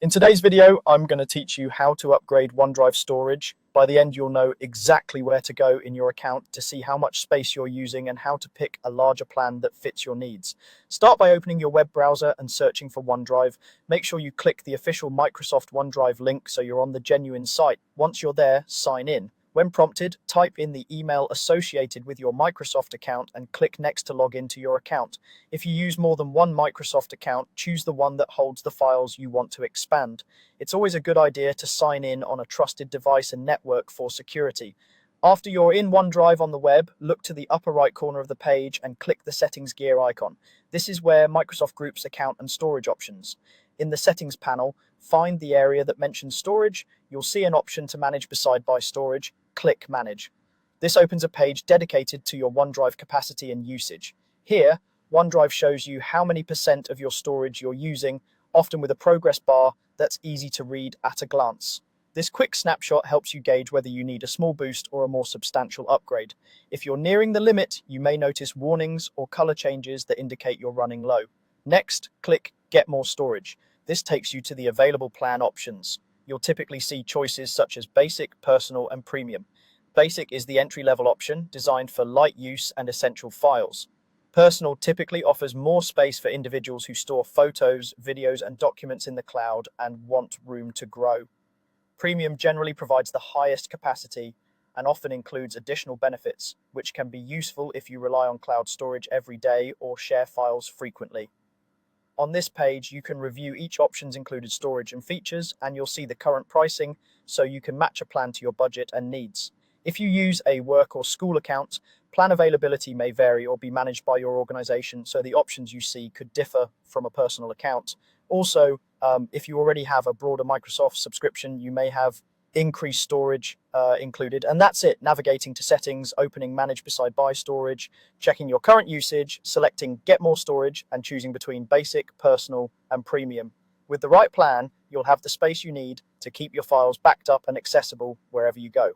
In today's video, I'm going to teach you how to upgrade OneDrive storage. By the end, you'll know exactly where to go in your account to see how much space you're using and how to pick a larger plan that fits your needs. Start by opening your web browser and searching for OneDrive. Make sure you click the official Microsoft OneDrive link so you're on the genuine site. Once you're there, sign in. When prompted, type in the email associated with your Microsoft account and click Next to log into your account. If you use more than one Microsoft account, choose the one that holds the files you want to expand. It's always a good idea to sign in on a trusted device and network for security. After you're in OneDrive on the web, look to the upper right corner of the page and click the Settings gear icon. This is where Microsoft groups account and storage options. In the Settings panel, find the area that mentions storage. You'll see an option to manage beside by storage. Click Manage. This opens a page dedicated to your OneDrive capacity and usage. Here, OneDrive shows you how many % of your storage you're using, often with a progress bar that's easy to read at a glance. This quick snapshot helps you gauge whether you need a small boost or a more substantial upgrade. If you're nearing the limit, you may notice warnings or color changes that indicate you're running low. Next, click Get More Storage. This takes you to the available plan options. You'll typically see choices such as Basic, Personal, and Premium. Basic is the entry-level option, designed for light use and essential files. Personal typically offers more space for individuals who store photos, videos, and documents in the cloud and want room to grow. Premium generally provides the highest capacity and often includes additional benefits, which can be useful if you rely on cloud storage every day or share files frequently. On this page, you can review each option's included storage and features, and you'll see the current pricing so you can match a plan to your budget and needs. If you use a work or school account, plan availability may vary or be managed by your organization, so the options you see could differ from a personal account. Also, if you already have a broader Microsoft subscription, you may have increased storage included. And that's it. Navigating to settings, opening manage beside buy storage, checking your current usage, selecting get more storage, and choosing between basic, personal, and premium. With the right plan, you'll have the space you need to keep your files backed up and accessible wherever you go.